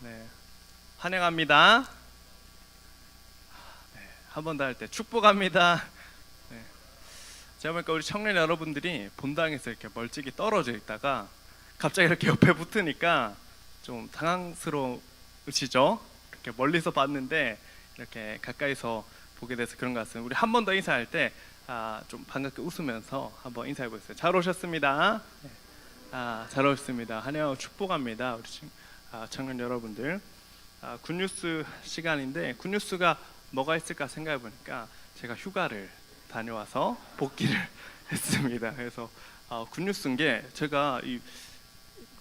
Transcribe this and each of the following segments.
네, 환영합니다. 네, 한 번 더 할 때 축복합니다. 네, 제가 보니까 우리 청년 여러분들이 본당에서 이렇게 멀찍이 떨어져 있다가 갑자기 이렇게 옆에 붙으니까 좀 당황스러우시죠? 이렇게 멀리서 봤는데 이렇게 가까이서 보게 돼서 그런 것 같습니다. 우리 한 번 더 인사할 때 좀 반갑게 웃으면서 한번 인사해 보세요. 잘 오셨습니다. 네. 잘 오셨습니다. 환영하고 축복합니다. 우리 청년 여러분들. 굿뉴스 시간인데 굿뉴스가 뭐가 있을까 생각해 보니까 제가 휴가를 다녀와서 복귀를 했습니다. 그래서 굿뉴스인 게 제가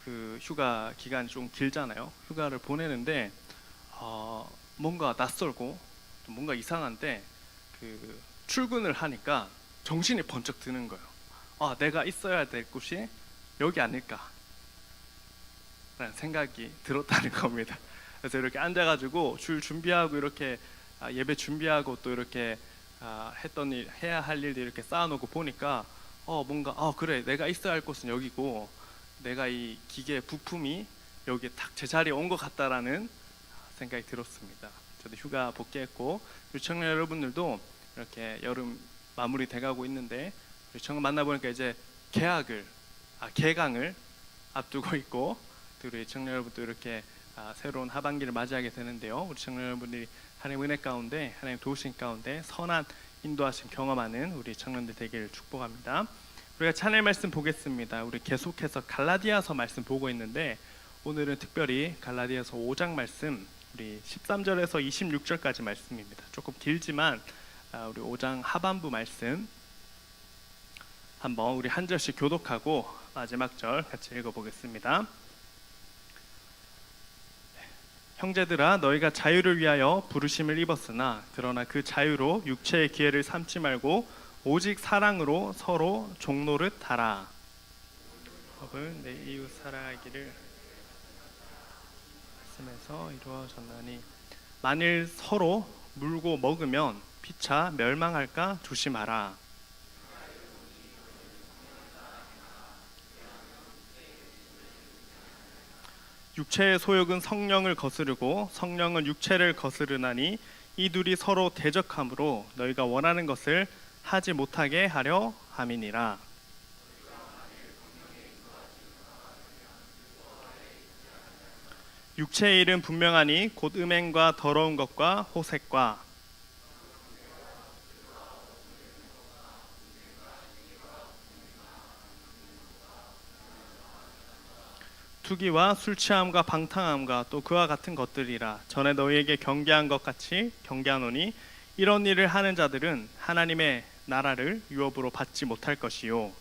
그 휴가 기간이 좀 길잖아요. 휴가를 보내는데 뭔가 낯설고 또 뭔가 이상한데 그 출근을 하니까 정신이 번쩍 드는 거예요. 내가 있어야 될 곳이 여기 아닐까 라는 생각이 들었다는 겁니다. 그래서 이렇게 앉아가지고 줄 준비하고 이렇게 예배 준비하고 또 이렇게 했던 일, 해야 할 일들 이렇게 쌓아놓고 보니까 뭔가 그래, 내가 있어야 할 곳은 여기고 내가 이 기계 부품이 여기 딱 제자리에 온 것 같다라는 생각이 들었습니다. 저도 휴가 복귀했고 우리 청년 여러분들도 이렇게 여름 마무리 돼가고 있는데 우리 청년 만나보니까 이제 개강을 앞두고 있고 또 우리 청년 여러분도 이렇게 새로운 하반기를 맞이하게 되는데요. 우리 청년 여러분들이 하나님 은혜 가운데 하나님 도우신 가운데 선한 인도하심 경험하는 우리 청년들 되기를 축복합니다. 우리가 찬양의 말씀 보겠습니다. 우리 계속해서 갈라디아서 말씀 보고 있는데 오늘은 특별히 갈라디아서 5장 말씀 우리 13절에서 26절까지 말씀입니다. 조금 길지만 우리 5장 하반부 말씀 한번 우리 한 절씩 교독하고 마지막 절 같이 읽어보겠습니다. 형제들아, 너희가 자유를 위하여 부르심을 입었으나 그러나 그 자유로 육체의 기회를 삼지 말고 오직 사랑으로 서로 종노릇 하라. 법을 내 이웃 사랑하기를 말씀에서 이루어졌나니 만일 서로 물고 먹으면 피차 멸망할까 조심하라. 육체의 소욕은 성령을 거스르고 성령은 육체를 거스르나니 이 둘이 서로 대적함으로 너희가 원하는 것을 하지 못하게 하려 함이니라. 육체의 일은 분명하니 곧 음행과 더러운 것과 호색과 투기와 술 취함과 방탕함과 또 그와 같은 것들이라. 전에 너희에게 경계한 것 같이 경계하노니 이런 일을 하는 자들은 하나님의 나라를 유업으로 받지 못할 것이요.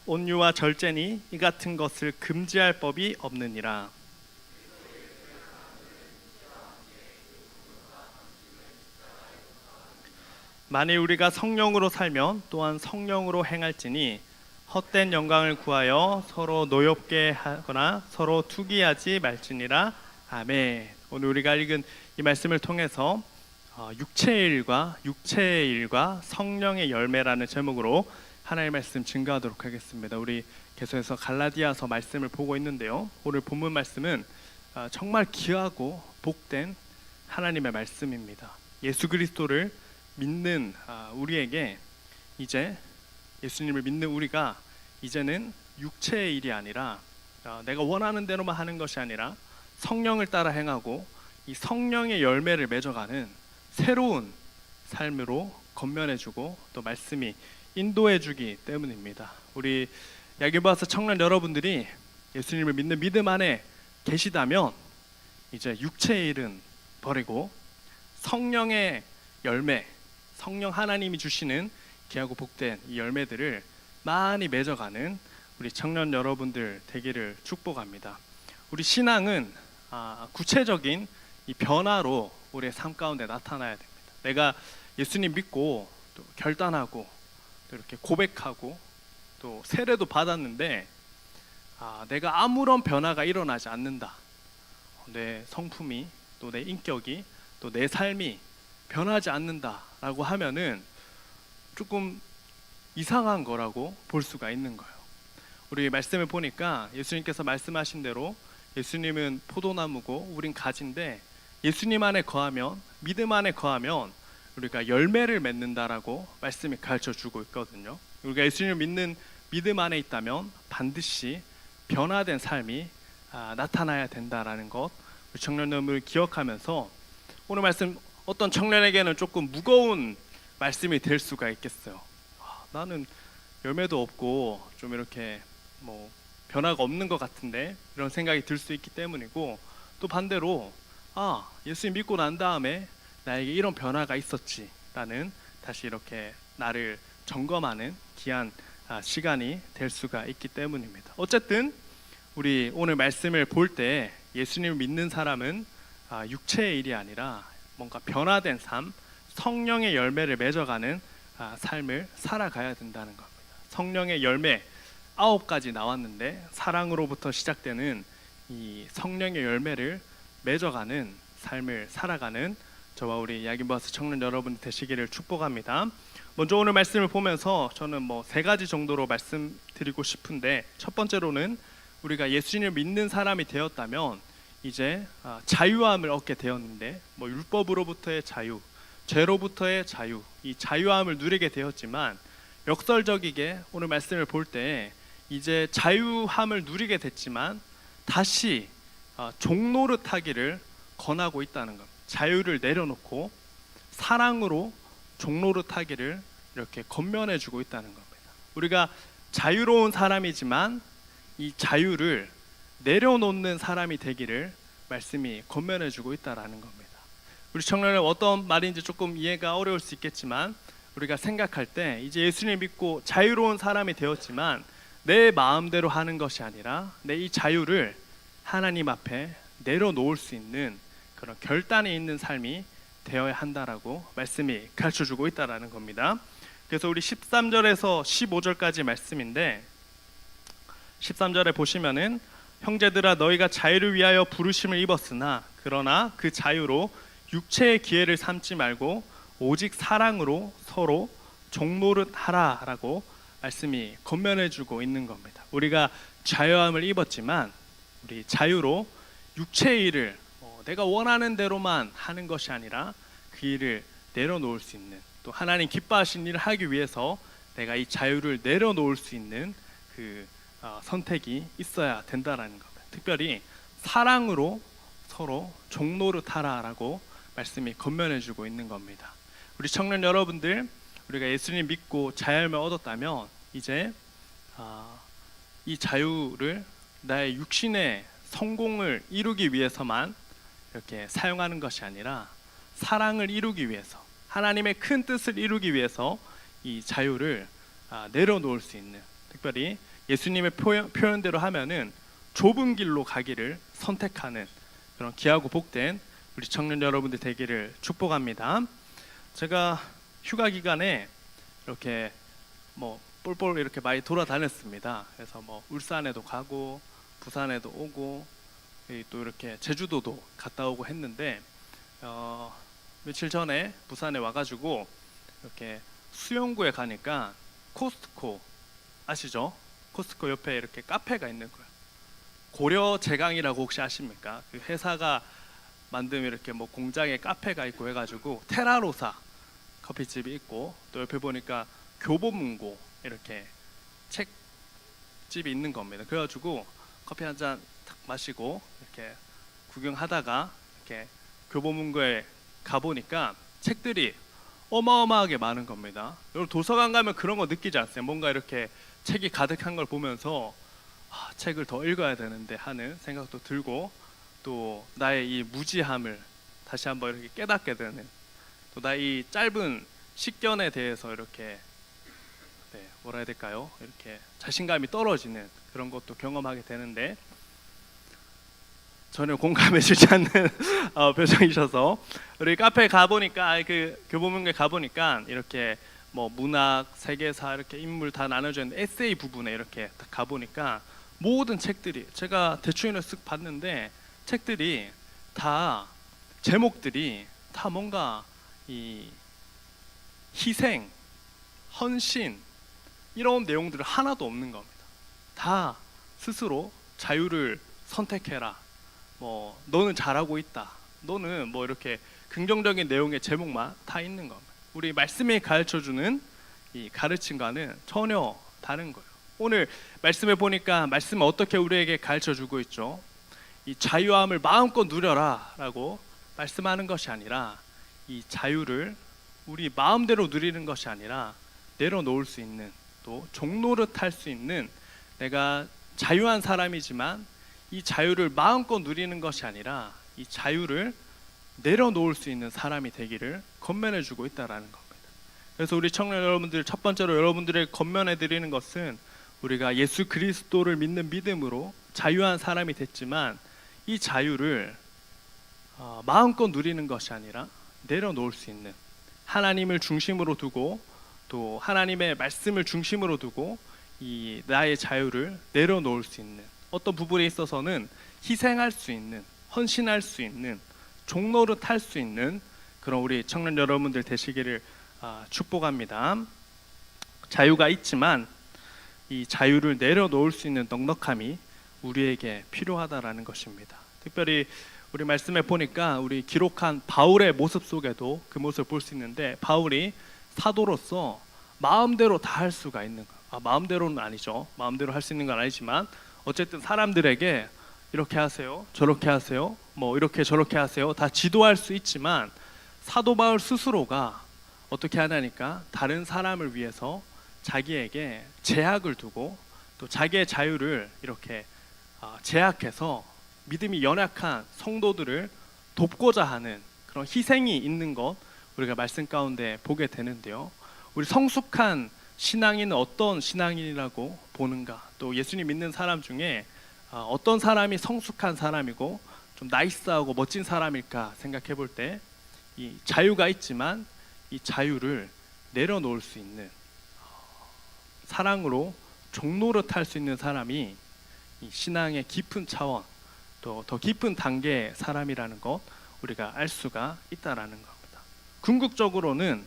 온유와 절제니 이 같은 것을 금지할 법이 없느니라. 만일 우리가 성령으로 살면 또한 성령으로 행할지니 헛된 영광을 구하여 서로 노엽게 하거나 서로 투기하지 말지니라. 아멘. 오늘 우리가 읽은 이 말씀을 통해서 육체의 일과 성령의 열매라는 제목으로 하나님의 말씀 증거하도록 하겠습니다. 우리 계속해서 갈라디아서 말씀을 보고 있는데요. 오늘 본문 말씀은 정말 귀하고 복된 하나님의 말씀입니다. 예수 그리스도를 믿는 우리에게 이제 예수님을 믿는 우리가 이제는 육체의 일이 아니라 내가 원하는 대로만 하는 것이 아니라 성령을 따라 행하고 이 성령의 열매를 맺어가는 새로운 삶으로 건면해주고 또 말씀이 인도해주기 때문입니다. 우리 야기바서 청년 여러분들이 예수님을 믿는 믿음 안에 계시다면 이제 육체의 일은 버리고 성령의 열매, 성령 하나님이 주시는 귀하고 복된 이 열매들을 많이 맺어가는 우리 청년 여러분들 되기를 축복합니다. 우리 신앙은 구체적인 이 변화로 우리의 삶 가운데 나타나야 됩니다. 내가 예수님 믿고 또 결단하고 또 이렇게 고백하고 또 세례도 받았는데 내가 아무런 변화가 일어나지 않는다. 내 성품이 또 내 인격이 또 내 삶이 변하지 않는다라고 하면은 조금 이상한 거라고 볼 수가 있는 거예요. 우리 말씀을 보니까 예수님께서 말씀하신 대로 예수님은 포도나무고 우린 가지인데 예수님 안에 거하면, 믿음 안에 거하면 우리가 열매를 맺는다라고 말씀이 가르쳐 주고 있거든요. 우리가 예수님을 믿는 믿음 안에 있다면 반드시 변화된 삶이 나타나야 된다라는 것, 우리 청년들을 기억하면서 오늘 말씀 어떤 청년에게는 조금 무거운 말씀이 될 수가 있겠어요. 나는 열매도 없고 좀 이렇게 뭐 변화가 없는 것 같은데, 이런 생각이 들 수 있기 때문이고, 또 반대로 예수님 믿고 난 다음에 나에게 이런 변화가 있었지라는, 다시 이렇게 나를 점검하는 귀한 시간이 될 수가 있기 때문입니다. 어쨌든 우리 오늘 말씀을 볼 때 예수님을 믿는 사람은 육체의 일이 아니라 뭔가 변화된 삶, 성령의 열매를 맺어가는 삶을 살아가야 된다는 겁니다. 성령의 열매 9가지 나왔는데 사랑으로부터 시작되는 이 성령의 열매를 맺어가는 삶을 살아가는 저와 우리 야긴버스 청년 여러분 되시기를 축복합니다. 먼저 오늘 말씀을 보면서 저는 3가지 정도로 말씀드리고 싶은데, 첫 번째로는 우리가 예수님을 믿는 사람이 되었다면 이제 자유함을 얻게 되었는데, 율법으로부터의 자유, 죄로부터의 자유, 이 자유함을 누리게 되었지만, 역설적이게 오늘 말씀을 볼 때 이제 자유함을 누리게 됐지만 다시 종노릇하기를 권하고 있다는 것. 자유를 내려놓고 사랑으로 종노릇하기를 이렇게 권면해주고 있다는 겁니다. 우리가 자유로운 사람이지만 이 자유를 내려놓는 사람이 되기를 말씀이 권면해주고 있다라는 겁니다. 우리 청년은 어떤 말인지 조금 이해가 어려울 수 있겠지만, 우리가 생각할 때 이제 예수님 믿고 자유로운 사람이 되었지만 내 마음대로 하는 것이 아니라 내 이 자유를 하나님 앞에 내려놓을 수 있는 그런 결단이 있는 삶이 되어야 한다라고 말씀이 가르쳐주고 있다라는 겁니다. 그래서 우리 13절에서 15절까지 말씀인데, 13절에 보시면은 형제들아 너희가 자유를 위하여 부르심을 입었으나 그러나 그 자유로 육체의 기회를 삼지 말고 오직 사랑으로 서로 종노릇하라라고 말씀이 권면해주고 있는 겁니다. 우리가 자유함을 입었지만 우리 자유로 육체의 일을 내가 원하는 대로만 하는 것이 아니라 그 일을 내려놓을 수 있는, 또 하나님 기뻐하시는 일을 하기 위해서 내가 이 자유를 내려놓을 수 있는 그 선택이 있어야 된다라는 겁니다. 특별히 사랑으로 서로 종노릇하라라고 말씀이 권면해주고 있는 겁니다. 우리 청년 여러분들, 우리가 예수님 믿고 자유함을 얻었다면 이제 이 자유를 나의 육신의 성공을 이루기 위해서만 이렇게 사용하는 것이 아니라 사랑을 이루기 위해서, 하나님의 큰 뜻을 이루기 위해서 이 자유를 내려놓을 수 있는, 특별히 예수님의 표현대로 하면은 좁은 길로 가기를 선택하는 그런 귀하고 복된 우리 청년 여러분들 되기를 축복합니다. 제가 휴가 기간에 이렇게 뻘뻘 이렇게 많이 돌아다녔습니다. 그래서 울산에도 가고 부산에도 오고 또 이렇게 제주도도 갔다 오고 했는데, 며칠 전에 부산에 와가지고 이렇게 수영구에 가니까 코스트코 아시죠? 코스트코 옆에 이렇게 카페가 있는 거예요. 고려제강이라고 혹시 아십니까? 그 회사가 만든 이렇게 공장에 카페가 있고 해가지고 테라로사 커피집이 있고, 또 옆에 보니까 교보문고 이렇게 책집이 있는 겁니다. 그래가지고 커피 한 잔 탁 마시고 이렇게 구경하다가 이렇게 교보문고에 가보니까 책들이 어마어마하게 많은 겁니다. 여러분 도서관 가면 그런 거 느끼지 않으세요? 뭔가 이렇게 책이 가득한 걸 보면서 책을 더 읽어야 되는데 하는 생각도 들고, 또 나의 이 무지함을 다시 한번 이렇게 깨닫게 되는, 또 나의 이 짧은 식견에 대해서 이렇게 뭐라 해야 될까요? 이렇게 자신감이 떨어지는 그런 것도 경험하게 되는데, 전혀 공감해 주지 않는 표정이셔서, 우리 카페에 가보니까 그 교보문고에 가보니까 이렇게 문학, 세계사 이렇게 인물 다 나눠져 있는 에세이 부분에 이렇게 딱 가보니까 모든 책들이, 제가 대충 쓱 봤는데 책들이 다 제목들이 다 뭔가 이 희생, 헌신, 이런 내용들은 하나도 없는 겁니다. 다 스스로 자유를 선택해라, 뭐 너는 잘하고 있다, 너는 뭐 이렇게 긍정적인 내용의 제목만 다 있는 겁니다. 우리 말씀이 가르쳐주는 이 가르침과는 전혀 다른 거예요. 오늘 말씀에 보니까 말씀은 어떻게 우리에게 가르쳐주고 있죠? 이 자유함을 마음껏 누려라 라고 말씀하는 것이 아니라, 이 자유를 우리 마음대로 누리는 것이 아니라 내려놓을 수 있는, 또 종노릇 할 수 있는, 내가 자유한 사람이지만 이 자유를 마음껏 누리는 것이 아니라 이 자유를 내려놓을 수 있는 사람이 되기를 권면해 주고 있다라는 겁니다. 그래서 우리 청년 여러분들, 첫 번째로 여러분들의 권면해 드리는 것은, 우리가 예수 그리스도를 믿는 믿음으로 자유한 사람이 됐지만 이 자유를 마음껏 누리는 것이 아니라 내려놓을 수 있는, 하나님을 중심으로 두고 또 하나님의 말씀을 중심으로 두고 이 나의 자유를 내려놓을 수 있는, 어떤 부분에 있어서는 희생할 수 있는, 헌신할 수 있는, 종노릇 할 수 있는 그런 우리 청년 여러분들 되시기를 축복합니다. 자유가 있지만 이 자유를 내려놓을 수 있는 넉넉함이 우리에게 필요하다라는 것입니다. 특별히 우리 말씀에 보니까 우리 기록한 바울의 모습 속에도 그 모습을 볼 수 있는데, 바울이 사도로서 마음대로 다 할 수가 있는 거. 마음대로는 아니죠. 마음대로 할 수 있는 건 아니지만 어쨌든 사람들에게 이렇게 하세요, 저렇게 하세요, 뭐 이렇게 저렇게 하세요, 다 지도할 수 있지만, 사도 바울 스스로가 어떻게 하냐니까, 다른 사람을 위해서 자기에게 제약을 두고 또 자기의 자유를 이렇게 제약해서 믿음이 연약한 성도들을 돕고자 하는 그런 희생이 있는 것, 우리가 말씀 가운데 보게 되는데요. 우리 성숙한 신앙인은 어떤 신앙인이라고 보는가, 또 예수님 믿는 사람 중에 어떤 사람이 성숙한 사람이고 좀 나이스하고 멋진 사람일까 생각해 볼 때, 이 자유가 있지만 이 자유를 내려놓을 수 있는, 사랑으로 종노릇 할 수 있는 사람이 이 신앙의 깊은 차원, 또 더 깊은 단계의 사람이라는 것, 우리가 알 수가 있다라는 겁니다. 궁극적으로는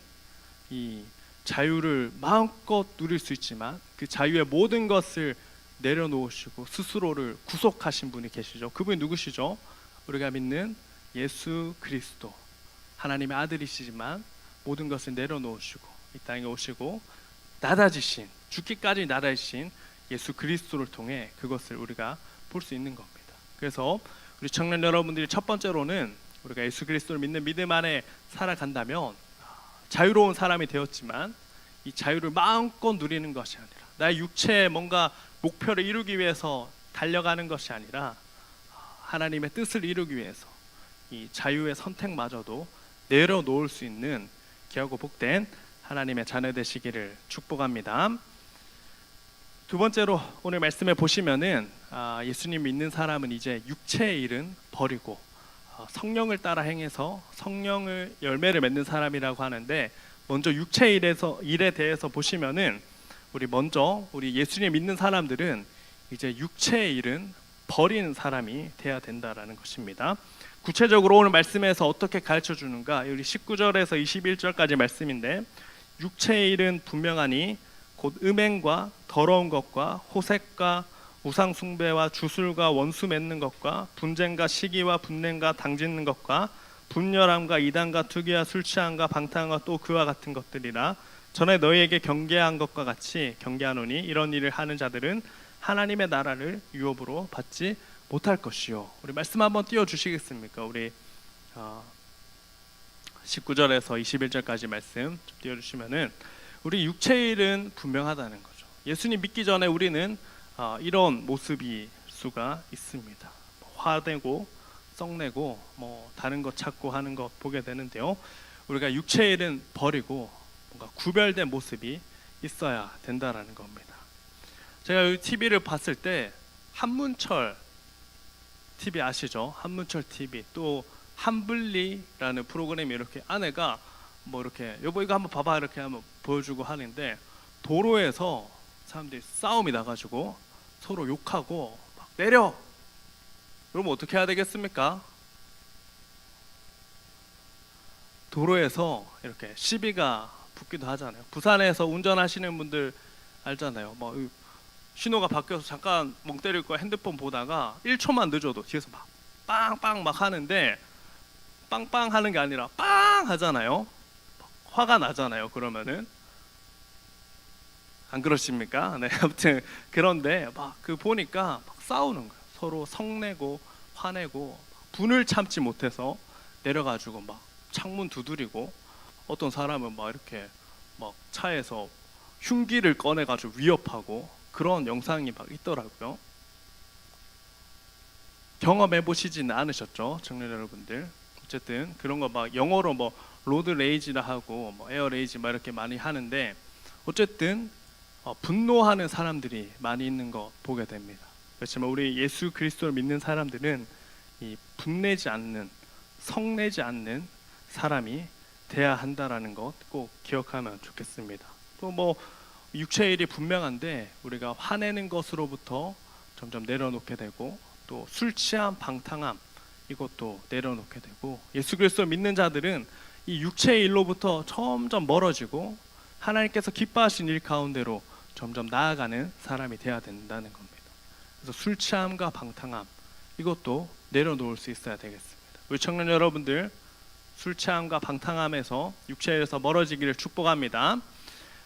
이 자유를 마음껏 누릴 수 있지만 그 자유의 모든 것을 내려놓으시고 스스로를 구속하신 분이 계시죠. 그분이 누구시죠? 우리가 믿는 예수 그리스도, 하나님의 아들이시지만 모든 것을 내려놓으시고 이 땅에 오시고 낮아지신, 죽기까지 낮아지신 예수 그리스도를 통해 그것을 우리가 볼 수 있는 겁니다. 그래서 우리 청년 여러분들이 첫 번째로는, 우리가 예수 그리스도를 믿는 믿음 안에 살아간다면 자유로운 사람이 되었지만 이 자유를 마음껏 누리는 것이 아니라, 나의 육체의 뭔가 목표를 이루기 위해서 달려가는 것이 아니라 하나님의 뜻을 이루기 위해서 이 자유의 선택마저도 내려놓을 수 있는 귀하고 복된 하나님의 자녀 되시기를 축복합니다. 두 번째로 오늘 말씀에 보시면은 예수님 믿는 사람은 이제 육체의 일은 버리고 성령을 따라 행해서 성령을 열매를 맺는 사람이라고 하는데, 먼저 육체의 일에 대해서 보시면은, 우리 예수님 믿는 사람들은 이제 육체의 일은 버리는 사람이 돼야 된다라는 것입니다. 구체적으로 오늘 말씀에서 어떻게 가르쳐 주는가, 우리 19절에서 21절까지 말씀인데, 육체의 일은 분명하니 곧 음행과 더러운 것과 호색과 우상 숭배와 주술과 원수 맺는 것과 분쟁과 시기와 분냄과 당짓는 것과 분열함과 이단과 투기와 술 취함과 방탕함과 또 그와 같은 것들이라. 전에 너희에게 경계한 것과 같이 경계하노니 이런 일을 하는 자들은 하나님의 나라를 유업으로 받지 못할 것이요. 우리 말씀 한번 띄워주시겠습니까? 우리 19절에서 21절까지 말씀 좀 띄워주시면은, 우리 육체의 일은 분명하다는 거죠. 예수님 믿기 전에 우리는 이런 모습일 수가 있습니다. 화내고 썩내고 뭐 다른 것 찾고 하는 것 보게 되는데요. 우리가 육체의 일은 버리고 뭔가 구별된 모습이 있어야 된다라는 겁니다. 제가 이 TV를 봤을 때 한문철 TV 아시죠? 한문철 TV, 또 한블리라는 프로그램이 이렇게 아내가 뭐 이렇게 여보 이거 한번 봐봐 이렇게 한번 보여주고 하는데, 도로에서 사람들이 싸움이 나가지고 서로 욕하고 막 내려. 그러면 어떻게 해야 되겠습니까? 도로에서 이렇게 시비가 붙기도 하잖아요. 부산에서 운전하시는 분들 알잖아요. 신호가 바뀌어서 잠깐 멍 때릴 거야 핸드폰 보다가 1초만 늦어도 뒤에서 막 빵빵 막 하는데 빵빵 하는 게 아니라 빵 하잖아요. 화가 나잖아요. 그러면은 안 그러십니까? 네, 아무튼 그런데 막 그 보니까 막 싸우는 거예요. 서로 성내고 화내고 분을 참지 못해서 내려가지고 막 창문 두드리고 어떤 사람은 막 이렇게 막 차에서 흉기를 꺼내가지고 위협하고 그런 영상이 막 있더라고요. 경험해 보시지는 않으셨죠, 청년 여러분들? 어쨌든 그런 거 막 영어로 뭐 로드 레이지라 하고 뭐 에어 레이지 막 이렇게 많이 하는데 어쨌든 분노하는 사람들이 많이 있는 거 보게 됩니다. 그렇지만 우리 예수 그리스도를 믿는 사람들은 이 분내지 않는, 성내지 않는 사람이 돼야 한다라는 것 꼭 기억하면 좋겠습니다. 또 뭐 육체의 일이 분명한데 우리가 화내는 것으로부터 점점 내려놓게 되고 또 술 취함, 방탕함 이것도 내려놓게 되고 예수 그리스도를 믿는 자들은 이 육체의 일로부터 점점 멀어지고 하나님께서 기뻐하신 일 가운데로 점점 나아가는 사람이 되어야 된다는 겁니다. 그래서 술 취함과 방탕함 이것도 내려놓을 수 있어야 되겠습니다. 우리 청년 여러분들 술 취함과 방탕함에서 육체에서 멀어지기를 축복합니다.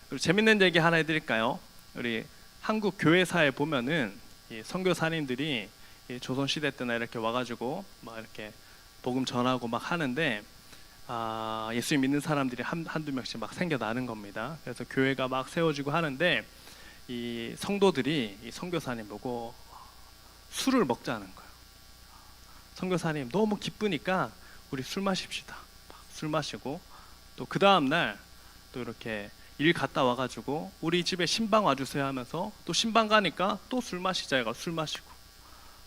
그리고 재밌는 얘기 하나 해드릴까요? 우리 한국 교회사에 보면은 이 선교사님들이 이 조선 시대 때나 이렇게 와가지고 막 이렇게 복음 전하고 막 하는데 예수 믿는 사람들이 한두 명씩 막 생겨나는 겁니다. 그래서 교회가 막 세워지고 하는데 이 성도들이 이 선교사님 보고 술을 먹자는 거예요. 선교사님 너무 기쁘니까 우리 술 마십시다. 술 마시고 또 그 다음 날 또 이렇게 일 갔다 와가지고 우리 집에 신방 와주세요 하면서 또 신방 가니까 또 술 마시자 해가 술 마시고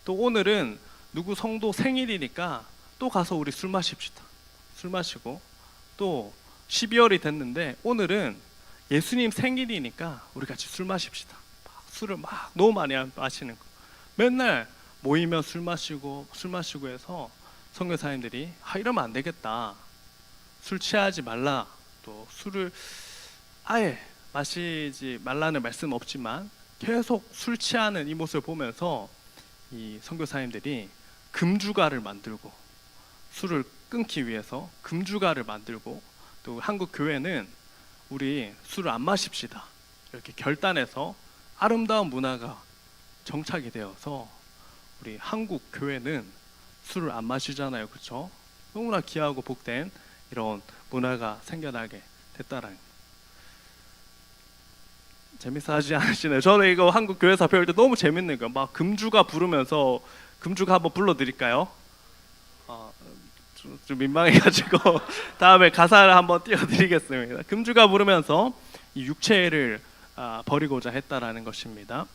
또 오늘은 누구 성도 생일이니까 또 가서 우리 술 마십시다. 술 마시고 또 12월이 됐는데 오늘은 예수님 생일이니까 우리 같이 술 마십시다. 술을 막 너무 많이 마시는 거. 맨날 모이면 술 마시고 해서 선교사님들이 이러면 안 되겠다. 술 취하지 말라. 또 술을 아예 마시지 말라는 말씀 없지만 계속 술 취하는 이 모습을 보면서 이 선교사님들이 금주가를 만들고 술을 끊기 위해서 금주가를 만들고 또 한국 교회는 우리 술을 안 마십시다 이렇게 결단해서 아름다운 문화가 정착이 되어서 우리 한국 교회는 술을 안 마시잖아요, 그렇죠? 너무나 귀하고 복된 이런 문화가 생겨나게 됐다라는 거예요. 재밌어 하지 않으시나요? 저는 이거 한국 교회사 배울 때 너무 재밌는 거예요. 막 금주가 부르면서 금주가 한번 불러드릴까요? 좀 민망해가지고 다음에 가사를 한번 띄워드리겠습니다. 금주가 부르면서 이 육체를 버리고자 했다라는 것입니다.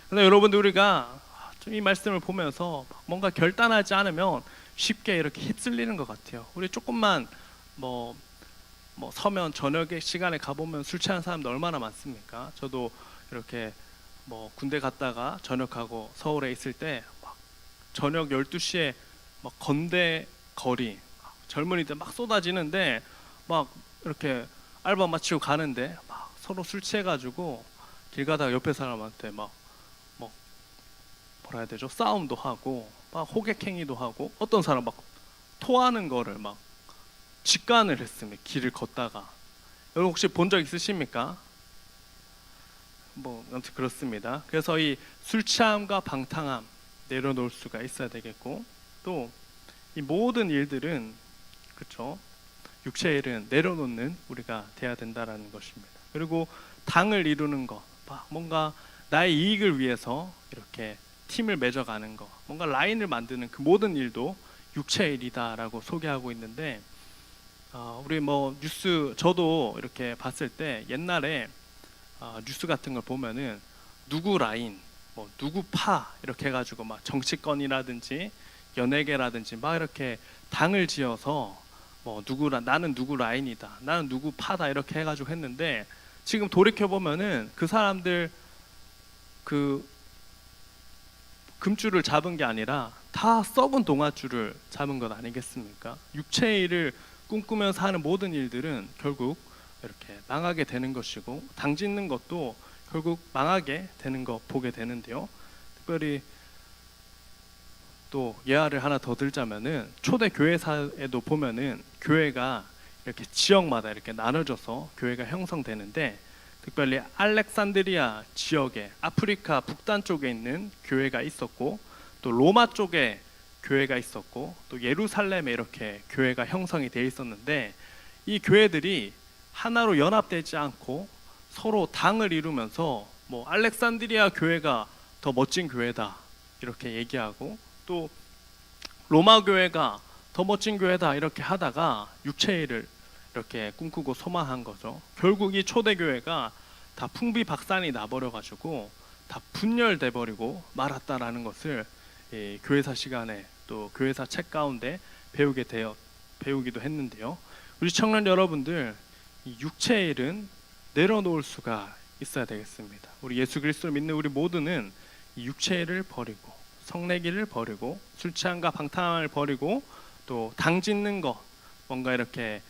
근데 여러분들 우리가 이 말씀을 보면서 뭔가 결단하지 않으면 쉽게 이렇게 휩쓸리는 것 같아요. 우리 조금만 뭐 서면 저녁에 시간에 가보면 술 취하는 사람들 얼마나 많습니까? 저도 이렇게 뭐 군대 갔다가 전역하고 서울에 있을 때 막 저녁 12시에 막 건대 거리 젊은이들 막 쏟아지는데 막 이렇게 알바 마치고 가는데 막 서로 술 취해가지고 길 가다가 옆에 사람한테 막 뭐라 해야 되죠? 싸움도 하고 막 호객행위도 하고 어떤 사람 막 토하는 거를 막 직관을 했습니다. 길을 걷다가. 여러분 혹시 본 적 있으십니까? 아무튼 그렇습니다. 그래서 이 술 취함과 방탕함 내려놓을 수가 있어야 되겠고 또 이 모든 일들은 그렇죠? 육체의 일은 내려놓는 우리가 돼야 된다라는 것입니다. 그리고 당을 이루는 것, 뭔가 나의 이익을 위해서 이렇게 팀을 맺어가는 것, 뭔가 라인을 만드는 그 모든 일도 육체의 일이다라고 소개하고 있는데 우리 뉴스 저도 이렇게 봤을 때 옛날에 뉴스 같은 걸 보면은 누구 라인, 누구 파 이렇게 해가지고 막 정치권이라든지 연예계라든지 막 이렇게 당을 지어서 나는 누구 라인이다, 나는 누구 파다 이렇게 해가지고 했는데 지금 돌이켜 보면은 그 사람들 그 금줄을 잡은 게 아니라 다 썩은 동아줄을 잡은 것 아니겠습니까? 육체의 일을 꿈꾸면서 하는 모든 일들은 결국 이렇게 망하게 되는 것이고 당 짓는 것도 결국 망하게 되는 거 보게 되는데요. 특별히 또 예화를 하나 더 들자면은 초대 교회사에도 보면은 교회가 이렇게 지역마다 이렇게 나눠져서 교회가 형성되는데, 특별히 알렉산드리아 지역에 아프리카 북단 쪽에 있는 교회가 있었고, 또 로마 쪽에 교회가 있었고, 또 예루살렘에 이렇게 교회가 형성이 되어 있었는데, 이 교회들이 하나로 연합되지 않고 서로 당을 이루면서 뭐 알렉산드리아 교회가 더 멋진 교회다 이렇게 얘기하고, 또 로마 교회가 더 멋진 교회다 이렇게 하다가 육체일을 이렇게 꿈꾸고 소망한 거죠. 결국 이 초대교회가 다 풍비박산이 나버려가지고 다 분열돼 버리고 말았다라는 것을 교회사 시간에 또 교회사 책 가운데 배우기도 했는데요. 우리 청년 여러분들, 이 육체의 일은 내려놓을 수가 있어야 되겠습니다. 우리 예수 그리스도를 믿는 우리 모두는 이 육체의 일을 버리고 성내기를 버리고 술 취함과 방탕함을 버리고 또 당 짓는 것, 뭔가 이렇게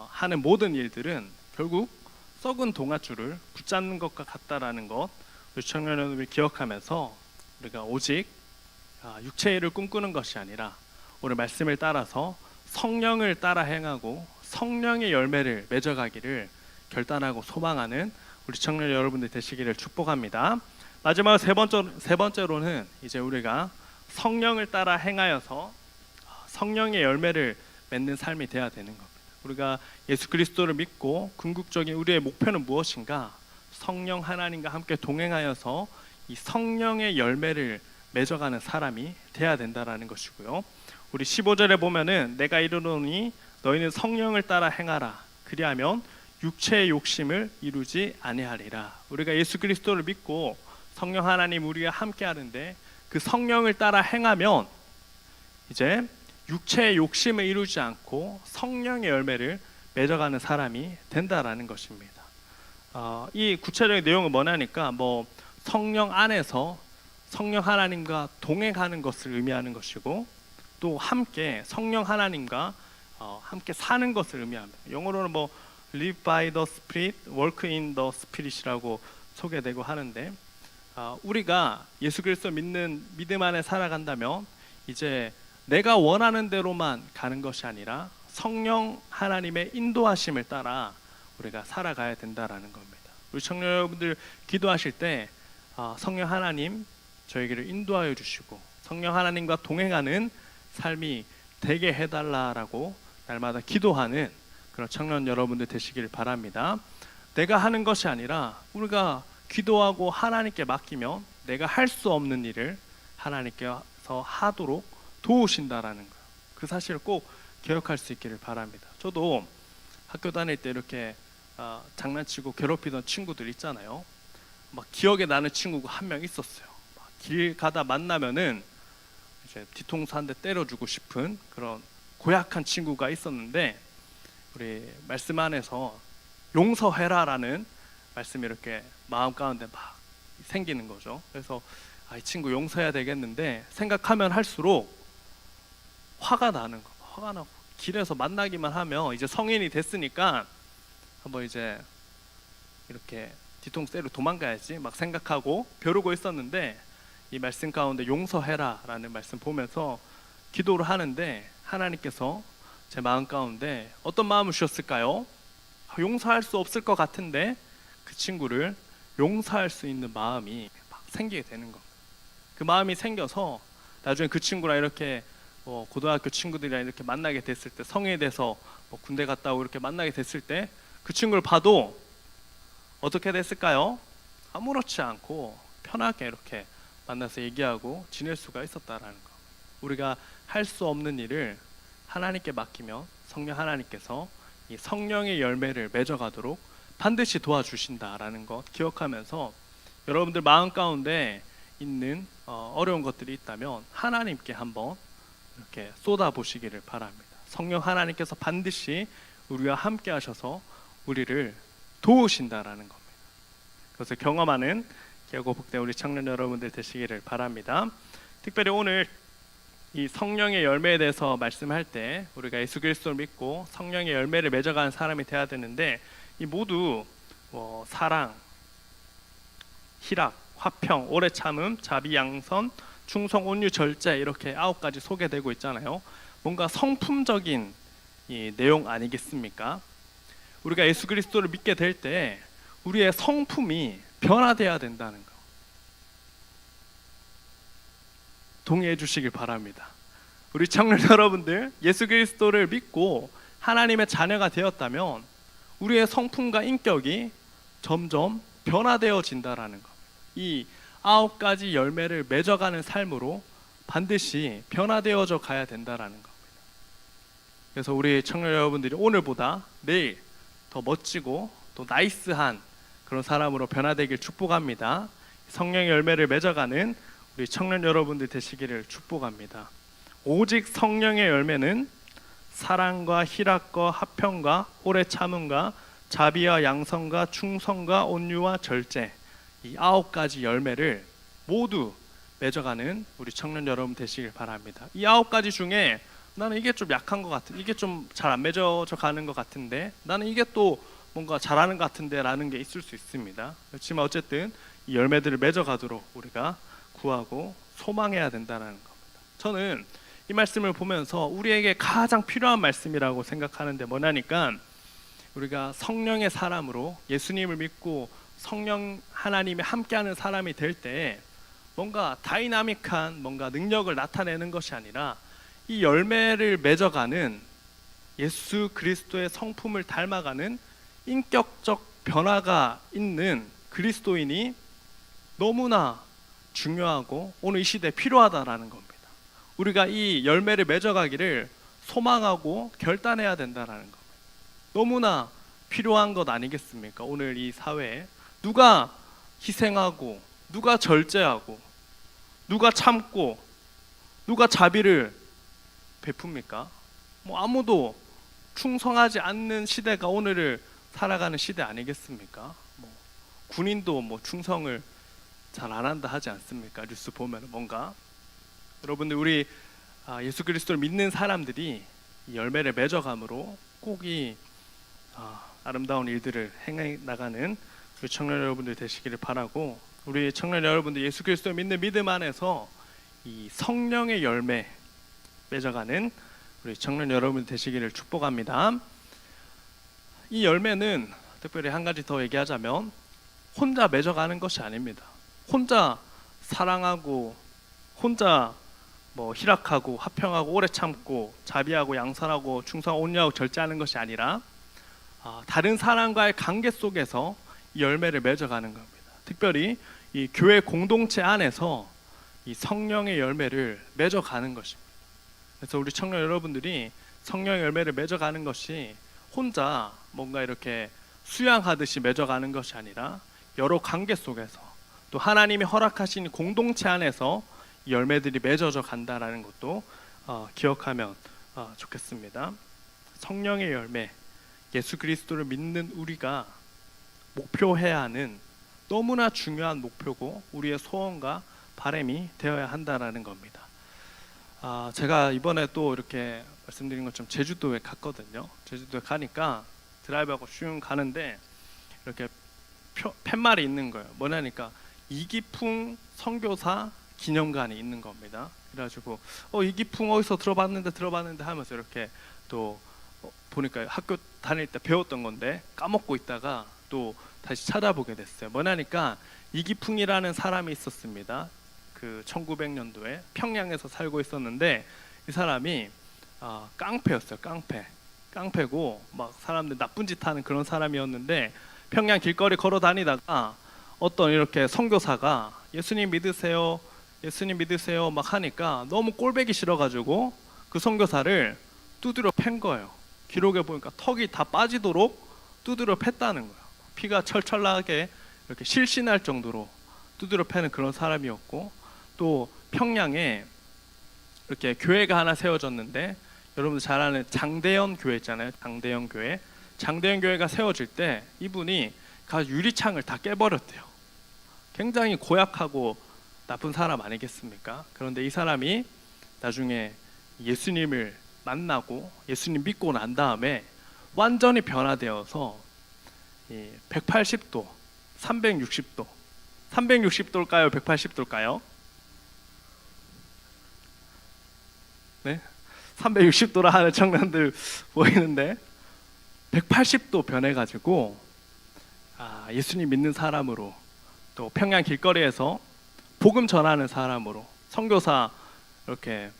하는 모든 일들은 결국 썩은 동아줄을 붙잡는 것과 같다라는 것, 우리 청년 여러분들이 기억하면서 우리가 오직 육체의 일을 꿈꾸는 것이 아니라 오늘 말씀을 따라서 성령을 따라 행하고 성령의 열매를 맺어가기를 결단하고 소망하는 우리 청년 여러분들 되시기를 축복합니다. 마지막 세 번째로는 이제 우리가 성령을 따라 행하여서 성령의 열매를 맺는 삶이 되어야 되는 겁니다. 우리가 예수 그리스도를 믿고 궁극적인 우리의 목표는 무엇인가? 성령 하나님과 함께 동행하여서 이 성령의 열매를 맺어가는 사람이 되어야 된다라는 것이고요. 우리 15절에 보면은 내가 이르노니 너희는 성령을 따라 행하라. 그리하면 육체의 욕심을 이루지 아니하리라. 우리가 예수 그리스도를 믿고 성령 하나님 우리가 함께 하는데 그 성령을 따라 행하면 이제 육체의 욕심을 이루지 않고 성령의 열매를 맺어가는 사람이 된다라는 것입니다. 이 구체적인 내용은 뭐냐니까 뭐 성령 안에서 성령 하나님과 동행하는 것을 의미하는 것이고, 또 함께 성령 하나님과 함께 사는 것을 의미합니다. 영어로는 뭐 live by the Spirit, work in the Spirit이라고 소개되고 하는데, 우리가 예수 그리스도 믿는 믿음 안에 살아간다면 이제 내가 원하는 대로만 가는 것이 아니라 성령 하나님의 인도하심을 따라 우리가 살아가야 된다라는 겁니다. 우리 청년 여러분들 기도하실 때 성령 하나님 저에게를 인도하여 주시고 성령 하나님과 동행하는 삶이 되게 해달라라고 날마다 기도하는 그런 청년 여러분들 되시길 바랍니다. 내가 하는 것이 아니라 우리가 기도하고 하나님께 맡기면 내가 할 수 없는 일을 하나님께서 하도록 도우신다라는 거예요. 그 사실을 꼭 기억할 수 있기를 바랍니다. 저도 학교 다닐 때 이렇게 장난치고 괴롭히던 친구들 있잖아요. 막 기억에 나는 친구가 한 명 있었어요. 길 가다 만나면은 이제 뒤통수 한 대 때려주고 싶은 그런 고약한 친구가 있었는데, 우리 말씀 안에서 용서해라라는 말씀이 이렇게 마음 가운데 막 생기는 거죠. 그래서 이 친구 용서해야 되겠는데 생각하면 할수록 화가 나는 거. 화가 나고 길에서 만나기만 하면 이제 성인이 됐으니까 한번 이제 이렇게 뒤통수 때리고 도망가야지 막 생각하고 벼르고 있었는데, 이 말씀 가운데 용서해라라는 말씀 보면서 기도를 하는데 하나님께서 제 마음 가운데 어떤 마음을 주셨을까요? 용서할 수 없을 것 같은데 그 친구를 용서할 수 있는 마음이 막 생기게 되는 겁니다. 그 마음이 생겨서 나중에 그 친구랑 이렇게 고등학교 친구들이랑 이렇게 만나게 됐을 때, 성인이 돼서 군대 갔다 오고 이렇게 만나게 됐을 때 그 친구를 봐도 어떻게 됐을까요? 아무렇지 않고 편하게 이렇게 만나서 얘기하고 지낼 수가 있었다라는 거. 우리가 할 수 없는 일을 하나님께 맡기면 성령 하나님께서 이 성령의 열매를 맺어가도록 반드시 도와주신다라는 것 기억하면서 여러분들 마음 가운데 있는 어려운 것들이 있다면 하나님께 한번 이렇게 쏟아보시기를 바랍니다. 성령 하나님께서 반드시 우리와 함께 하셔서 우리를 도우신다라는 겁니다. 그것을 경험하는 개고 복된 우리 청년 여러분들 되시기를 바랍니다. 특별히 오늘 이 성령의 열매에 대해서 말씀할 때 우리가 예수 그리스도를 믿고 성령의 열매를 맺어가는 사람이 되어야 되는데, 이 모두 사랑, 희락, 화평, 오래 참음, 자비, 양선, 충성, 온유, 절제 이렇게 9가지 소개되고 있잖아요. 뭔가 성품적인 이 내용 아니겠습니까? 우리가 예수 그리스도를 믿게 될 때 우리의 성품이 변화돼야 된다는 거 동의해 주시길 바랍니다. 우리 청년 여러분들, 예수 그리스도를 믿고 하나님의 자녀가 되었다면 우리의 성품과 인격이 점점 변화되어진다라는 것. 이 9가지 열매를 맺어가는 삶으로 반드시 변화되어져 가야 된다라는 겁니다. 그래서 우리 청년 여러분들이 오늘보다 내일 더 멋지고 또 나이스한 그런 사람으로 변화되길 축복합니다. 성령의 열매를 맺어가는 우리 청년 여러분들 되시기를 축복합니다. 오직 성령의 열매는 사랑과 희락과 화평과 오래 참음과 자비와 양선과 충성과 온유와 절제, 이 9가지 열매를 모두 맺어가는 우리 청년 여러분 되시길 바랍니다. 이 9가지 중에 나는 이게 좀 약한 것 같은, 이게 좀 잘 안 맺어져 가는 것 같은데, 나는 이게 또 뭔가 잘하는 것 같은데 라는 게 있을 수 있습니다. 그렇지만 어쨌든 이 열매들을 맺어가도록 우리가 구하고 소망해야 된다는 겁니다. 저는 이 말씀을 보면서 우리에게 가장 필요한 말씀이라고 생각하는데 뭐냐니까, 우리가 성령의 사람으로 예수님을 믿고 성령 하나님이 함께하는 사람이 될 때 뭔가 다이나믹한 뭔가 능력을 나타내는 것이 아니라 이 열매를 맺어가는 예수 그리스도의 성품을 닮아가는 인격적 변화가 있는 그리스도인이 너무나 중요하고 오늘 이 시대에 필요하다라는 겁니다. 우리가 이 열매를 맺어가기를 소망하고 결단해야 된다라는 겁니다. 너무나 필요한 것 아니겠습니까? 오늘 이 사회에 누가 희생하고 누가 절제하고 누가 참고 누가 자비를 베풉니까? 아무도 충성하지 않는 시대가 오늘을 살아가는 시대 아니겠습니까? 군인도 충성을 잘 안 한다 하지 않습니까? 뉴스 보면 뭔가 여러분들 우리 예수 그리스도를 믿는 사람들이 이 열매를 맺어감으로 꼭 이 아름다운 일들을 행해 나가는 우리 청년 여러분들 되시기를 바라고, 우리 청년 여러분들 예수 그리스도를 믿는 믿음 안에서 이 성령의 열매 맺어가는 우리 청년 여러분 되시기를 축복합니다. 이 열매는 특별히 한 가지 더 얘기하자면 혼자 맺어가는 것이 아닙니다. 혼자 사랑하고 혼자 희락하고 화평하고 오래 참고 자비하고 양선하고 충성 온유하고 절제하는 것이 아니라 다른 사람과의 관계 속에서 이 열매를 맺어가는 겁니다. 특별히 이 교회 공동체 안에서 이 성령의 열매를 맺어가는 것입니다. 그래서 우리 청년 여러분들이 성령의 열매를 맺어가는 것이 혼자 뭔가 이렇게 수양하듯이 맺어가는 것이 아니라 여러 관계 속에서 또 하나님이 허락하신 공동체 안에서 이 열매들이 맺어져 간다라는 것도 기억하면 좋겠습니다. 성령의 열매, 예수 그리스도를 믿는 우리가 목표해야 하는 너무나 중요한 목표고 우리의 소원과 바람이 되어야 한다라는 겁니다. 제가 이번에 또 이렇게 말씀드린 것처럼 제주도에 갔거든요. 제주도에 가니까 드라이브하고 슝 가는데 이렇게 팻말이 있는 거예요. 뭐냐니까 이기풍 선교사 기념관이 있는 겁니다. 그래가지고 이기풍 어디서 들어봤는데 하면서 이렇게 또 보니까 학교 다닐 때 배웠던 건데 까먹고 있다가 또 다시 찾아보게 됐어요. 뭐냐니까 이기풍이라는 사람이 있었습니다. 그 1900년도에 평양에서 살고 있었는데 이 사람이 깡패였어요. 깡패고 막 사람들 나쁜 짓 하는 그런 사람이었는데 평양 길거리 걸어 다니다가 어떤 이렇게 선교사가 예수님 믿으세요 막 하니까 너무 꼴보기 싫어가지고 그 선교사를 두드려 팬 거예요. 기록에 보니까 턱이 다 빠지도록 두드려 팼다는 거예요. 피가 철철 나게 이렇게 실신할 정도로 두드려 패는 그런 사람이었고, 또 평양에 이렇게 교회가 하나 세워졌는데 여러분들 잘 아는 장대현 교회 있잖아요. 장대현 교회가 세워질 때 이분이 유리창을 다 깨버렸대요. 굉장히 고약하고 나쁜 사람 아니겠습니까? 그런데 이 사람이 나중에 예수님을 만나고 예수님 믿고 난 다음에 완전히 변화되어서 180도, 360도 360도일까요? 180도일까요? 네? 360도라 하는 청년들 보이는데 180도 변해가지고 예수님 믿는 사람으로, 또 평양 길거리에서 복음 전하는 사람으로, 선교사 이렇게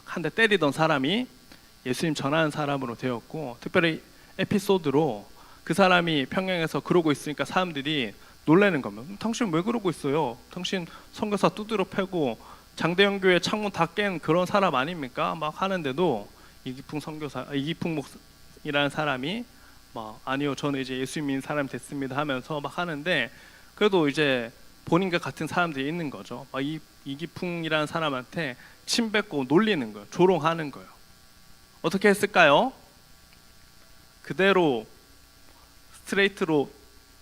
한 대 때리던 사람이 예수님 전하는 사람으로 되었고, 특별히 에피소드로 그 사람이 평양에서 그러고 있으니까 사람들이 놀라는 겁니다. 당신 왜 그러고 있어요? 당신 선교사 두드러 패고 장대영 교회 창문 다 깬 그런 사람 아닙니까? 막 하는데도 이기풍 목이라는 사람이 막 아니요, 저는 이제 예수님 믿는 사람이 됐습니다 하면서 막 하는데, 그래도 이제 본인과 같은 사람들이 있는 거죠. 막 이기풍이라는 사람한테 침 뱉고 놀리는 거예요. 조롱하는 거예요. 어떻게 했을까요? 그대로 스트레이트로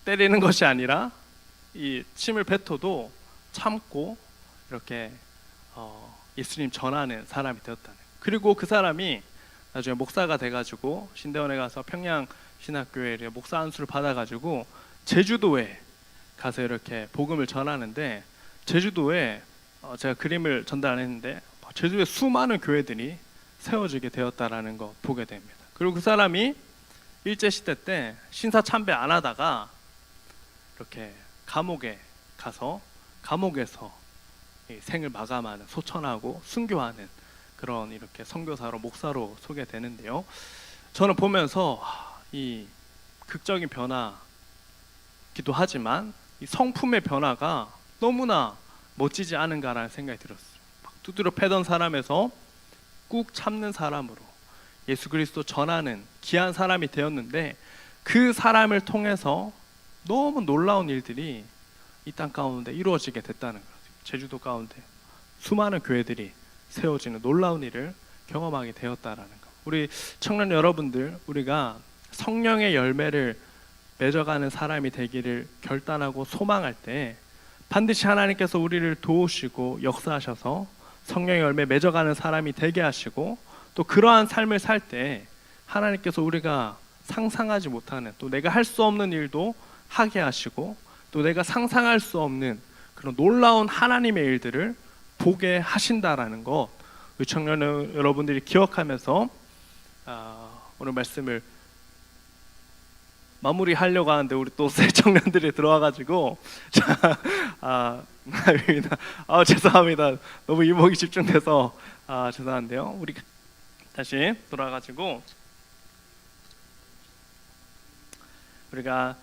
때리는 것이 아니라 이 침을 뱉어도 참고 이렇게 예수님 전하는 사람이 되었다는. 그리고 그 사람이 나중에 목사가 돼가지고 신대원에 가서 평양 신학교에 목사 안수를 받아가지고 제주도에 가서 이렇게 복음을 전하는데, 제주도에 제가 그림을 전달 안 했는데 제주도에 수많은 교회들이 세워지게 되었다라는 거 보게 됩니다. 그리고 그 사람이 일제시대 때 신사참배 안 하다가 이렇게 감옥에 가서 감옥에서 생을 마감하는, 소천하고 순교하는 그런 이렇게 선교사로, 목사로 소개되는데요. 저는 보면서 이 극적인 변화기도 하지만 이 성품의 변화가 너무나 멋지지 않은가라는 생각이 들었어요. 막 두드려 패던 사람에서 꾹 참는 사람으로 예수 그리스도 전하는 귀한 사람이 되었는데, 그 사람을 통해서 너무 놀라운 일들이 이 땅 가운데 이루어지게 됐다는 거죠. 제주도 가운데 수많은 교회들이 세워지는 놀라운 일을 경험하게 되었다라는 거. 우리 청년 여러분들, 우리가 성령의 열매를 맺어가는 사람이 되기를 결단하고 소망할 때 반드시 하나님께서 우리를 도우시고 역사하셔서 성령의 열매 맺어가는 사람이 되게 하시고, 또 그러한 삶을 살 때 하나님께서 우리가 상상하지 못하는, 또 내가 할 수 없는 일도 하게 하시고, 또 내가 상상할 수 없는 그런 놀라운 하나님의 일들을 보게 하신다라는 것, 우리 청년 여러분들이 기억하면서 오늘 말씀을 마무리하려고 하는데 우리 또 새 청년들이 들어와가지고 죄송합니다. 너무 이목이 집중돼서 죄송한데요. 우리 다시 돌아가지고 우리가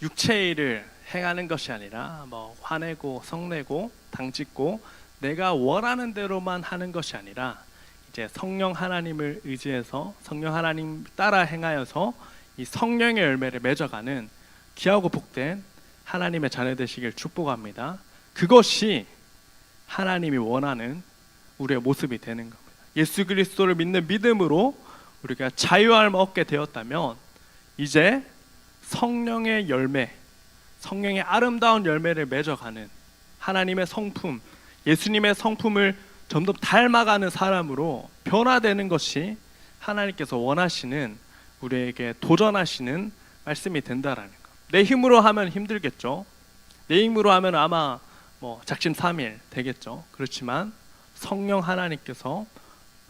육체의 일을 행하는 것이 아니라 뭐 화내고 성내고 당짓고 내가 원하는 대로만 하는 것이 아니라 이제 성령 하나님을 의지해서 성령 하나님 따라 행하여서 이 성령의 열매를 맺어가는 귀하고 복된 하나님의 자녀 되시길 축복합니다. 그것이 하나님이 원하는 우리의 모습이 되는 겁니다. 예수 그리스도를 믿는 믿음으로 우리가 자유함을 얻게 되었다면 이제 성령의 열매, 성령의 아름다운 열매를 맺어가는 하나님의 성품, 예수님의 성품을 점점 닮아가는 사람으로 변화되는 것이 하나님께서 원하시는, 우리에게 도전하시는 말씀이 된다라는 것. 내 힘으로 하면 힘들겠죠. 내 힘으로 하면 아마 작심삼일 되겠죠. 그렇지만 성령 하나님께서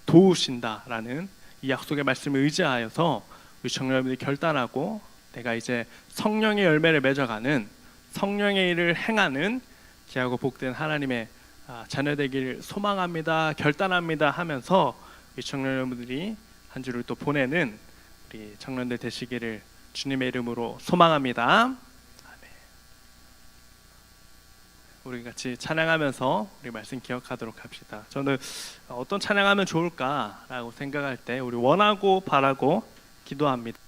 도우신다라는 이 약속의 말씀을 의지하여서 우리 청년들이 결단하고 내가 이제 성령의 열매를 맺어가는, 성령의 일을 행하는 귀하고 복된 하나님의 자녀 되기를 소망합니다, 결단합니다 하면서 우리 청년 여러분들이 한 주를 또 보내는 우리 청년들 되시기를 주님의 이름으로 소망합니다. 아멘. 우리 같이 찬양하면서 우리 말씀 기억하도록 합시다. 저는 어떤 찬양하면 좋을까라고 생각할 때 우리 원하고 바라고 기도합니다.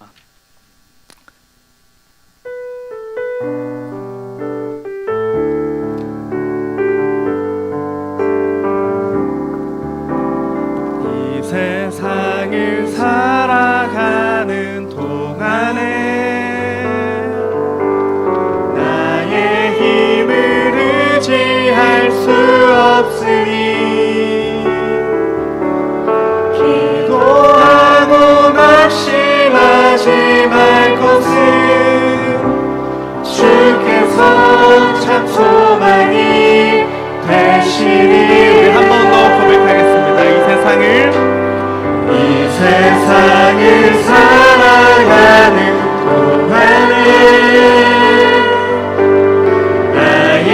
이 세상을 살아가는 동안에 나의 힘을 의지할 수 없으니 기도하고 낙심하지 말 것은 주께서 주께서 참 소망이 되시니. 한 번 더 고백하겠습니다. 이 세상을 살아가는 동안에 나의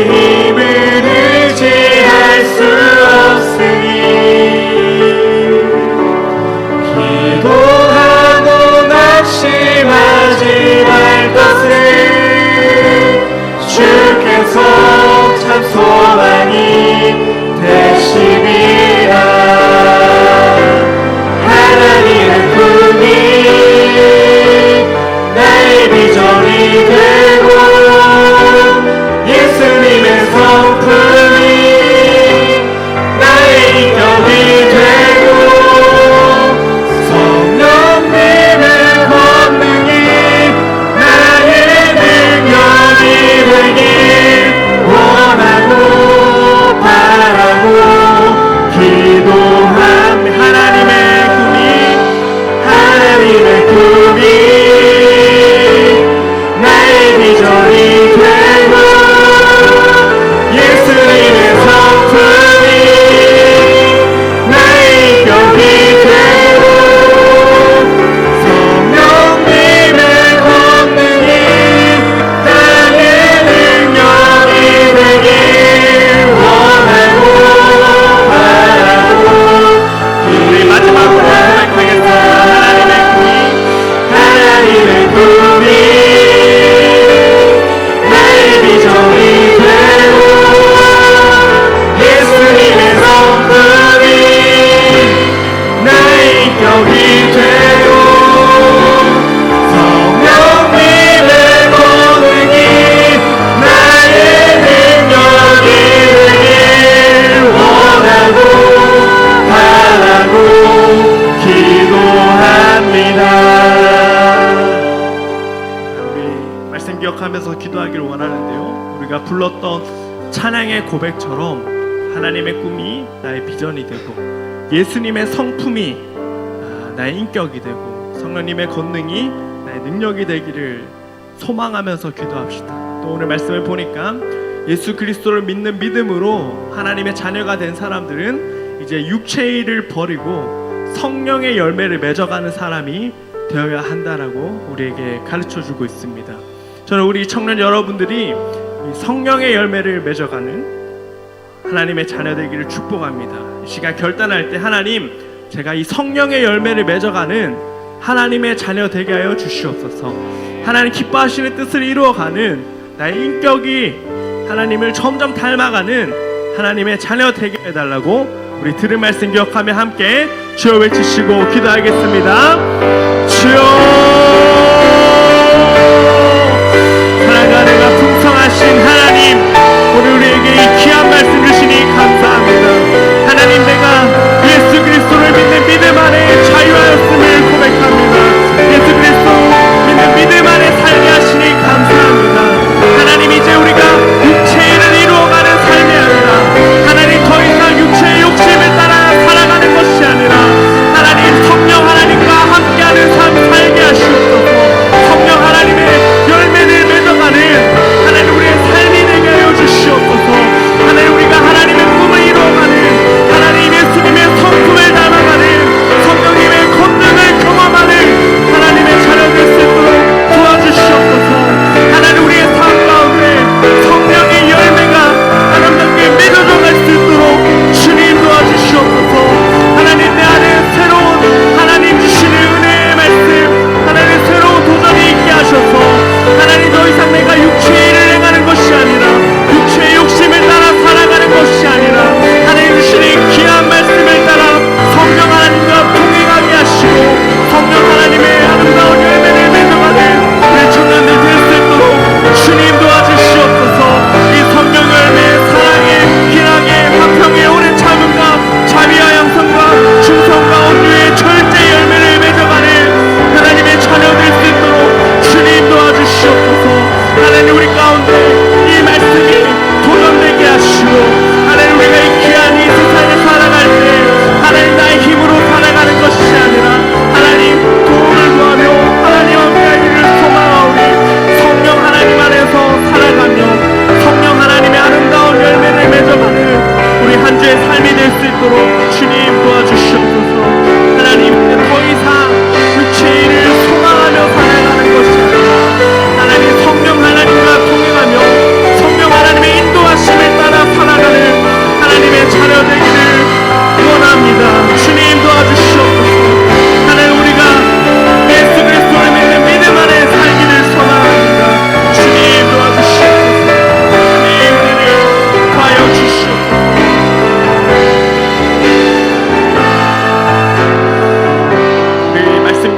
힘을 의지할 수 없으니 기도하고 낙심하지 말 것을 주께서 참 소망이 되시리라. 하나님의 꿈이 나의 비전이 되고 예수님의 성품이 나의 인격이 되고 성령님의 권능이 나의 능력이 되길 원하고 바라고 기도합니다. 하나님의 꿈이 나의 비전이 되고 예수님의 성품이 나의 인격이 되고 성령님의 권능이 나의 능력이 되길 원하고 바라고. 우리 마지막으로 고백하겠습니다. 하나님의 꿈이 나의 비전이 되고 예수님의 성품이 나의 인격이 되고 성령님의 권능이 나의 능력이 되길 원하고 바라고 기도합니다. 말씀 기억하면서 기도하기를 원하는데요, 우리가 불렀던 찬양의 고백처럼 하나님의 꿈이 나의 비전이 되고 예수님의 성품이 나의 인격이 되고 성령님의 권능이 나의 능력이 되기를 소망하면서 기도합시다. 또 오늘 말씀을 보니까 예수 그리스도를 믿는 믿음으로 하나님의 자녀가 된 사람들은 이제 육체의 일을 버리고 성령의 열매를 맺어가는 사람이 되어야 한다라고 우리에게 가르쳐주고 있습니다. 저는 우리 청년 여러분들이 성령의 열매를 맺어가는 하나님의 자녀 되기를 축복합니다. 이 시간 결단할 때 하나님, 제가 이 성령의 열매를 맺어가는 하나님의 자녀 되게 하여 주시옵소서. 하나님 기뻐하시는 뜻을 이루어가는 나의 인격이 하나님을 점점 닮아가는 하나님의 자녀 되게 해달라고 우리 들은 말씀 기억하며 함께 주여 외치시고 기도하겠습니다. 주여, 사랑하느라 풍성하신 하나님, 오늘 우리에게 이 귀한 말씀 주시니 감사합니다. 하나님, 내가 예수 그리스도를 믿는 믿음 안에 자유하였음을 고백합니다. 예수 그리스도 믿는 믿음 안에 살게 하시니 감사합니다. 하나님, 이제 우리가 육체의 일을 이루어가는 삶이 아니라 하나님, 더 이상 육체의 욕심을 따라 살아가는 것이 아니라 하나님, 성령 하나님과 함께하는 삶 살게 하시고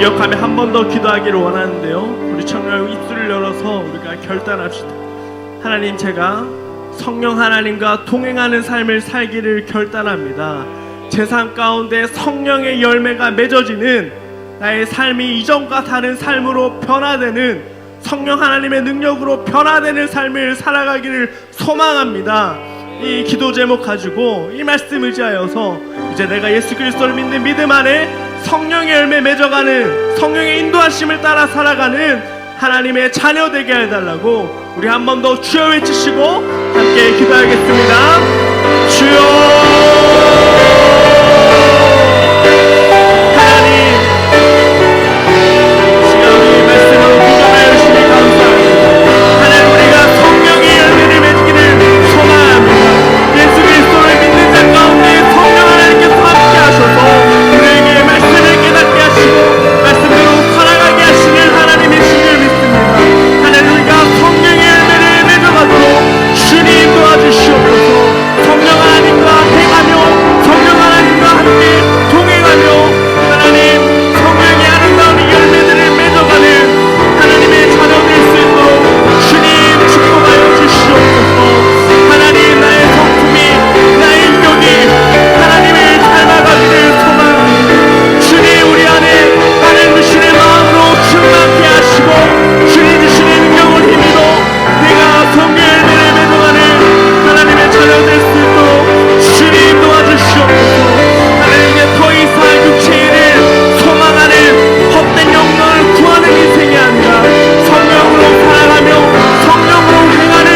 기억하며 한 번 더 기도하기를 원하는데요. 우리 청년 입술을 열어서 우리가 결단합시다. 하나님, 제가 성령 하나님과 동행하는 삶을 살기를 결단합니다. 제 삶 가운데 성령의 열매가 맺어지는 나의 삶이 이전과 다른 삶으로 변화되는, 성령 하나님의 능력으로 변화되는 삶을 살아가기를 소망합니다. 이 기도 제목 가지고 이 말씀 의지하여서 이제 내가 예수 그리스도를 믿는 믿음 안에 성령의 열매 맺어가는, 성령의 인도하심을 따라 살아가는 하나님의 자녀 되게 해달라고 우리 한 번 더 주여 외치시고 함께 기도하겠습니다. 주여, 하나님, 시간 우리 말씀으로 구원하여 주시니 감사합니다. 하나님, 우리가 성령의 열매를 맺기를 소망합니다. 예수 그리스도를 믿는 자 가운데 성령 하나님께서 함께 하셔서 우리에게 말씀을 깨닫게 하시고 말씀대로 살아가게 하시는 하나님의 신을 믿습니다. 하나님, 우리가 성령의 열매를 맺어가도록 주님 도와주시옵소서. 성령 하나님과 행하며 성령 하나님과 함께 동행하며 하나님 성령의 아름다운 열매들을 맺어가는 하나님의 자녀 될 수 있도록 주님 축복하여 주시옵소서. 하나님, 나의 성품이, 나의 인격이 하나님을 닮아가기를 소망합니다. 주님, 우리 안에 하나님 주시는 마음으로 충만케 하시고 주님 주시는 능력을 힘입어 내가 성령 열매를 맺어가는 하나님의 자녀 될 수 있도록 주님 도와주시옵소서. 하나님, 이제 더 이상 육체의 일을 소망하는 헛된 영광을 구하는 인생이 아니라 성령으로 살아가며 성령으로 행하는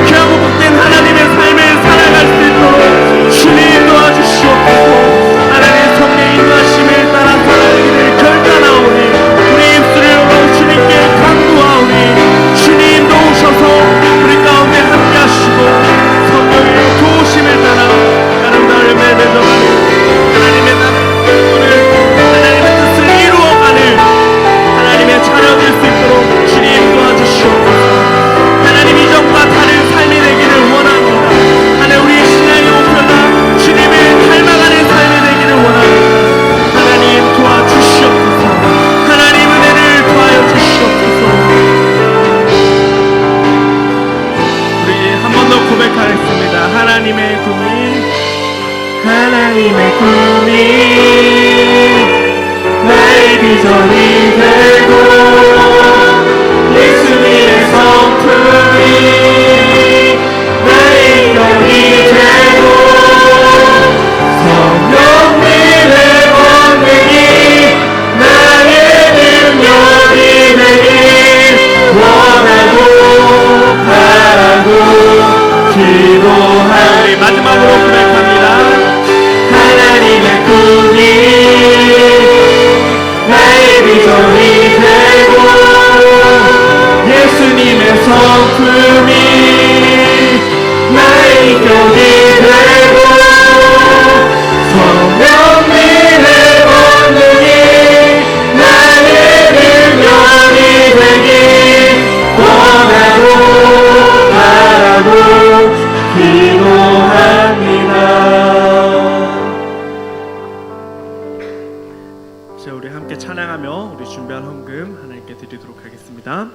귀하고 복된 하나님의 삶을 살아갈 수 있도록 주님 도와주시옵소서. 하나님 성령의 인도하심을 따라 살아가기를 결단하오니 우리 입술을 열어 주님께 간구하오니 주님 도우셔서 우리 가운데 함께 하시고 성령의 도우심을 따라 아름다운 열매를 맺어가는 하나님의 나라를, 하나님의 뜻을 이루어가는 하나님의 자녀 될 수 있도록 주님 도와주시옵소서. 하나님, 이전과 다른 삶이 되기를 원합니다. 하나님, 우리의 신앙의 목표가 주님을 닮아가는 삶이 되기를 원합니다. 하나님 도와주시옵소서. 하나님 은혜를 더하여 주시옵소서. 우리 한 번 더 고백하겠습니다. 하나님의 꿈이, 하나님의 꿈이 나의 비전이 되고 예수님의 성품이 나의 인격이 되고 성령님의 권능이 나의 능력이 되길 원하고 바라고 기도하리. 마지막으로 고백합니다. 하나님의 꿈이 나의 비전이 되고 예수님의 성품이 나의 인격이 되고 성령님의 권능이 나의 능력이 되길 원하고 바라고 기도합니다. 자, 우리 함께 찬양하며 우리 준비한 헌금 하나님께 드리도록 하겠습니다.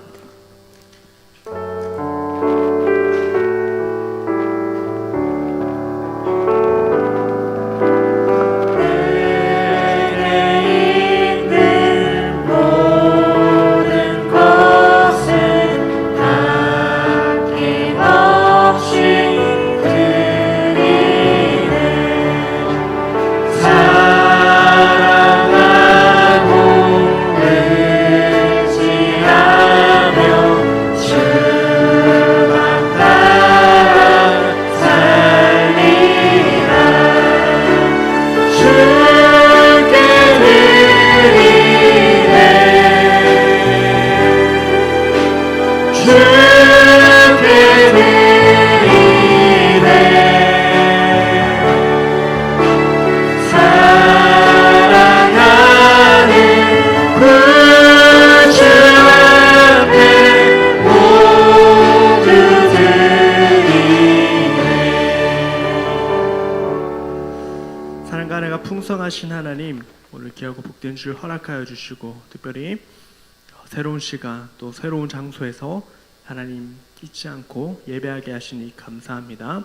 사랑하고 의지하며 은혜가 풍성하신 하나님, 오늘 귀하고 복된 줄 허락하여 주시고 특별히 새로운 시간 또 새로운 장소에서 하나님 잊지 않고 예배하게 하시니 감사합니다.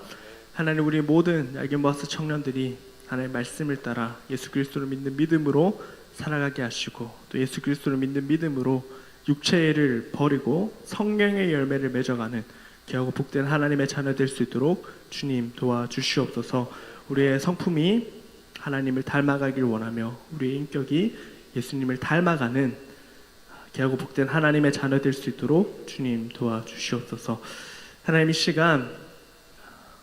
하나님, 우리 모든 야긴버스 청년들이 하나님의 말씀을 따라 예수 그리스도를 믿는 믿음으로 살아가게 하시고 또 예수 그리스도를 믿는 믿음으로 육체를 버리고 성령의 열매를 맺어가는 귀하고 복된 하나님의 자녀 될 수 있도록 주님 도와주시옵소서. 우리의 성품이 하나님을 닮아가길 원하며 우리의 인격이 예수님을 닮아가는 귀하고 복된 하나님의 자녀 될 수 있도록 주님 도와주시옵소서. 하나님, 이 시간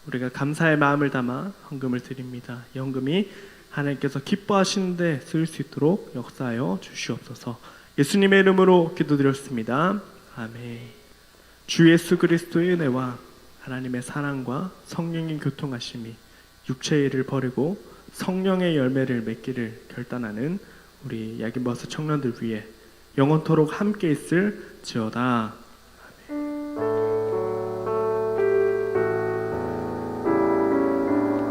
우리가 감사의 마음을 담아 헌금을 드립니다. 이 헌금이 하나님께서 기뻐하시는데 쓰일 수 있도록 역사하여 주시옵소서. 예수님의 이름으로 기도드렸습니다. 아멘. 주 예수 그리스도의 은혜와 하나님의 사랑과 성령의 교통하심이 육체의 일을 버리고 성령의 열매를 맺기를 결단하는 우리 야긴버스 청년들 위해 영원토록 함께 있을지어다.